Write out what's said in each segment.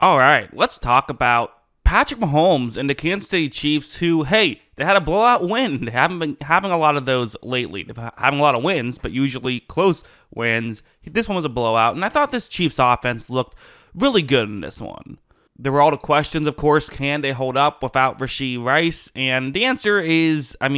All right, let's talk about Patrick Mahomes and the Kansas City Chiefs, who, hey, they had a blowout win. They haven't been having a lot of those lately. They're having a lot of wins, but usually close wins. This one was a blowout, and I thought this Chiefs offense looked really good in this one. There were all the questions, of course, can they hold up without Rashee Rice? And the answer is, at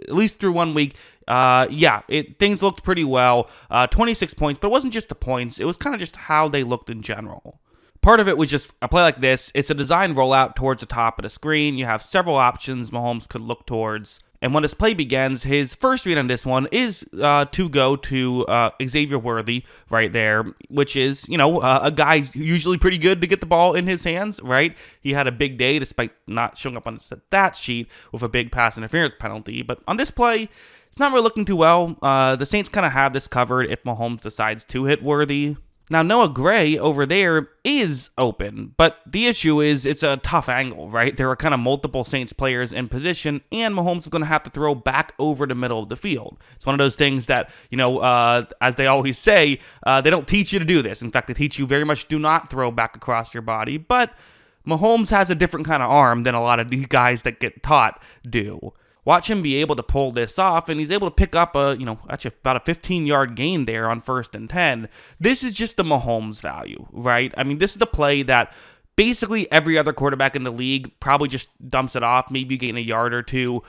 least through 1 week, things looked pretty well. 26 points, but it wasn't just the points. It was kind of just how they looked in general. Part of it was just a play like this. It's a design rollout towards the top of the screen. You have several options Mahomes could look towards. And when this play begins, his first read on this one is to go to Xavier Worthy right there, which is, a guy usually pretty good to get the ball in his hands, right? He had a big day despite not showing up on the stat sheet with a big pass interference penalty. But on this play, it's not really looking too well. The Saints kind of have this covered if Mahomes decides to hit Worthy. Now, Noah Gray over there is open, but the issue is it's a tough angle, right? There are kind of multiple Saints players in position, and Mahomes is going to have to throw back over the middle of the field. It's one of those things that, as they always say, they don't teach you to do this. In fact, they teach you very much do not throw back across your body, but Mahomes has a different kind of arm than a lot of these guys that get taught do. Watch him be able to pull this off, and he's able to pick up actually about a 15-yard gain there on 1st and 10. This is just the Mahomes value, right? This is the play that basically every other quarterback in the league probably just dumps it off, maybe gain a yard or two,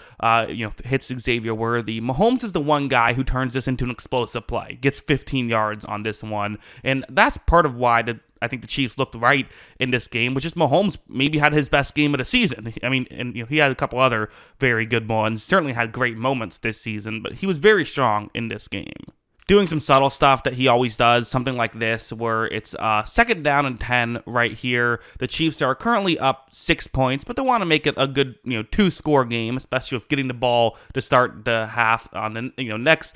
hits Xavier Worthy. Mahomes is the one guy who turns this into an explosive play, gets 15 yards on this one, and that's part of why I think the Chiefs looked right in this game, which is Mahomes maybe had his best game of the season. He had a couple other very good ones, certainly had great moments this season, but he was very strong in this game. Doing some subtle stuff that he always does, something like this, where it's 2nd down and 10 right here. The Chiefs are currently up 6 points, but they want to make it a good, 2-score game, especially with getting the ball to start the half on the, next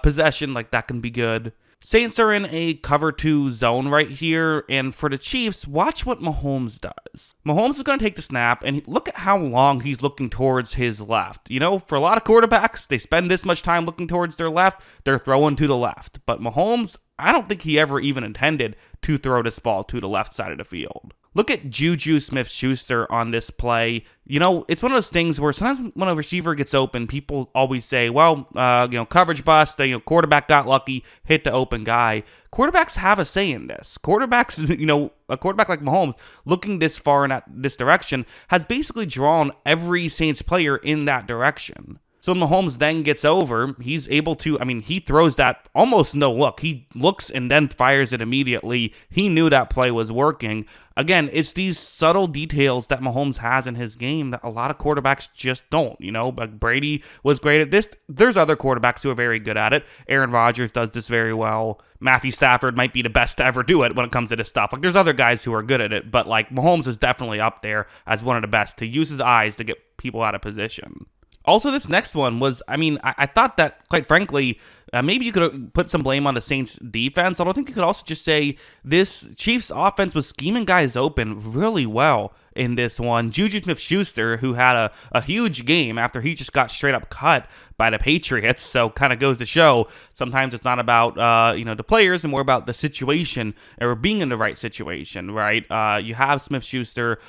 possession. Like, that can be good. Saints are in a cover 2 zone right here, and for the Chiefs, watch what Mahomes does. Mahomes is going to take the snap, and look at how long he's looking towards his left. For a lot of quarterbacks, they spend this much time looking towards their left, they're throwing to the left. But Mahomes, I don't think he ever even intended to throw this ball to the left side of the field. Look at Juju Smith-Schuster on this play. It's one of those things where sometimes when a receiver gets open, people always say, coverage bust, quarterback got lucky, hit the open guy. Quarterbacks have a say in this. Quarterbacks, a quarterback like Mahomes, looking this far in this direction, has basically drawn every Saints player in that direction. So when Mahomes then gets over, he's able to, he throws that almost no look. He looks and then fires it immediately. He knew that play was working. Again, it's these subtle details that Mahomes has in his game that a lot of quarterbacks just don't, Like Brady was great at this. There's other quarterbacks who are very good at it. Aaron Rodgers does this very well. Matthew Stafford might be the best to ever do it when it comes to this stuff. Like, there's other guys who are good at it, but like Mahomes is definitely up there as one of the best to use his eyes to get people out of position. Also, this next one was, I thought that, quite frankly, maybe you could put some blame on the Saints defense. Although I think you could also just say this Chiefs offense was scheming guys open really well in this one. Juju Smith-Schuster, who had a huge game after he just got straight up cut by the Patriots. So kind of goes to show sometimes it's not about, the players and more about the situation or being in the right situation, right? You have Smith-Schuster,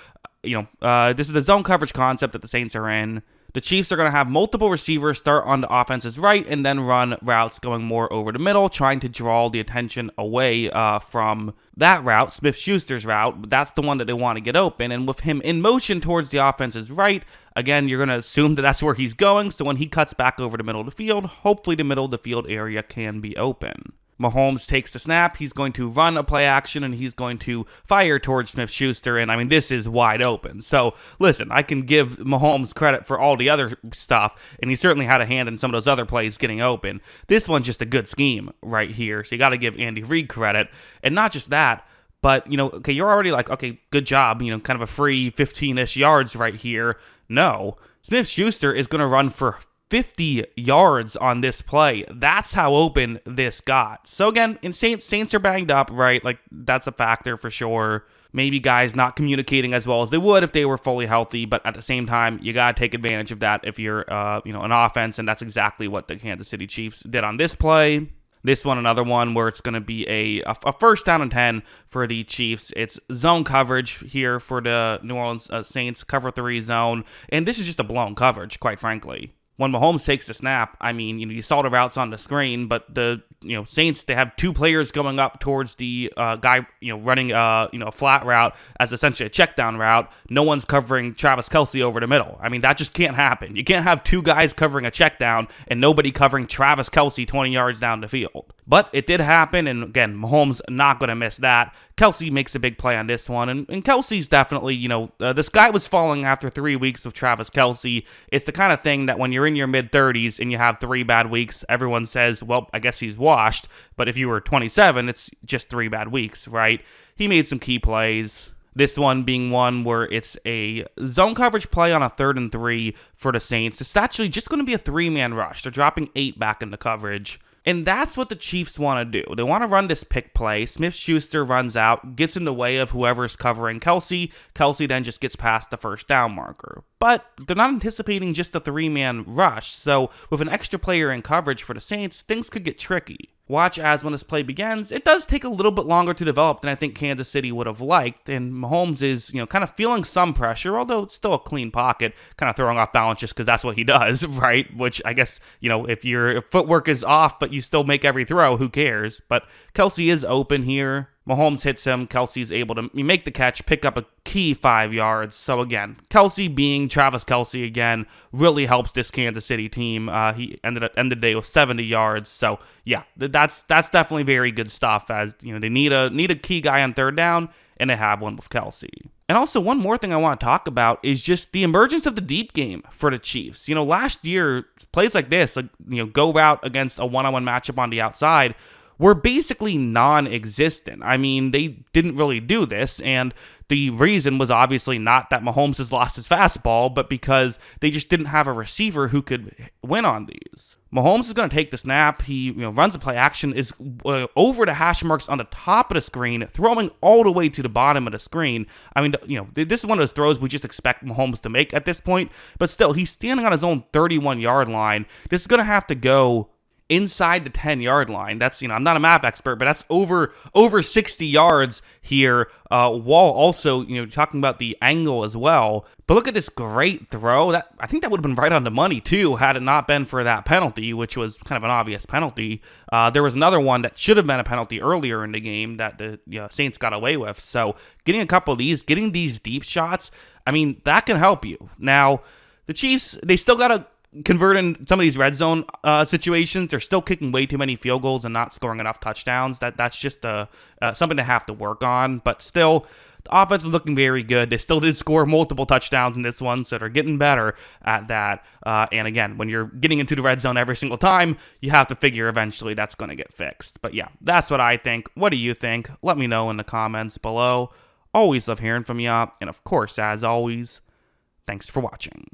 this is the zone coverage concept that the Saints are in. The Chiefs are going to have multiple receivers start on the offense's right and then run routes going more over the middle, trying to draw the attention away from that route, Smith-Schuster's route. That's the one that they want to get open. And with him in motion towards the offense's right, again, you're going to assume that that's where he's going. So when he cuts back over the middle of the field, hopefully the middle of the field area can be open. Mahomes takes the snap, he's going to run a play action, and he's going to fire towards Smith-Schuster, and this is wide open. So, listen, I can give Mahomes credit for all the other stuff, and he certainly had a hand in some of those other plays getting open. This one's just a good scheme right here, so you got to give Andy Reid credit. And not just that, but, you're already like, okay, good job, kind of a free 15-ish yards right here. No, Smith-Schuster is going to run for 50 yards on this play. That's how open this got. So again, in Saints are banged up, right? Like, that's a factor for sure. Maybe guys not communicating as well as they would if they were fully healthy, but at the same time, you got to take advantage of that if you're, an offense, and that's exactly what the Kansas City Chiefs did on this play. This one, another one where it's going to be a first down and 10 for the Chiefs. It's zone coverage here for the New Orleans Saints, cover 3 zone. And this is just a blown coverage, quite frankly. When Mahomes takes the snap, I mean, you saw the routes on the screen, but the Saints, they have 2 players going up towards the guy running a flat route as essentially a check down route. No one's covering Travis Kelce over the middle. I mean, that just can't happen. You can't have 2 guys covering a check down and nobody covering Travis Kelce 20 yards down the field. But it did happen, and again, Mahomes not going to miss that. Kelce makes a big play on this one, and Kelce's definitely, this guy was falling after 3 weeks of Travis Kelce. It's the kind of thing that when you're in your mid-30s and you have 3 bad weeks, everyone says, well, I guess he's washed. But if you were 27, it's just 3 bad weeks, right? He made some key plays. This one being one where it's a zone coverage play on a 3rd and 3 for the Saints. It's actually just going to be a 3-man rush. They're dropping 8 back into coverage. And that's what the Chiefs want to do. They want to run this pick play. Smith-Schuster runs out, gets in the way of whoever's covering Kelce. Kelce then just gets past the first down marker. But they're not anticipating just a 3-man rush. So with an extra player in coverage for the Saints, things could get tricky. Watch as when this play begins, it does take a little bit longer to develop than I think Kansas City would have liked, and Mahomes is, kind of feeling some pressure, although it's still a clean pocket, kind of throwing off balance just because that's what he does, right? Which I guess, if your footwork is off but you still make every throw, who cares? But Kelce is open here. Mahomes hits him. Kelce's able to make the catch, pick up a key 5 yards. So again, Kelce being Travis Kelce again really helps this Kansas City team. He ended the day with 70 yards. So yeah, that's definitely very good stuff. As they need a key guy on 3rd down, and they have one with Kelce. And also, one more thing I want to talk about is just the emergence of the deep game for the Chiefs. Last year, plays like this, go route against a one-on-one matchup on the outside, were basically non-existent. I mean, they didn't really do this, and the reason was obviously not that Mahomes has lost his fastball, but because they just didn't have a receiver who could win on these. Mahomes is going to take the snap. He runs a play action, is over the hash marks on the top of the screen, throwing all the way to the bottom of the screen. I mean, this is one of those throws we just expect Mahomes to make at this point, but still, he's standing on his own 31-yard line. This is going to have to go inside the 10-yard line. That's, I'm not a math expert, but that's over 60 yards here, while also, talking about the angle as well. But look at this great throw. I think that would have been right on the money, too, had it not been for that penalty, which was kind of an obvious penalty. There was another one that should have been a penalty earlier in the game that the Saints got away with. So getting a couple of these, getting these deep shots, I mean, that can help you. Now, the Chiefs, they still got to convert in some of these red zone situations. They're still kicking way too many field goals and not scoring enough touchdowns. That's just something to have to work on. But still, the offense was looking very good. They still did score multiple touchdowns in this one, so they're getting better at that. And again, when you're getting into the red zone every single time, you have to figure eventually that's going to get fixed. But yeah, that's what I think. What do you think? Let me know in the comments below. Always love hearing from you. And of course, as always, thanks for watching.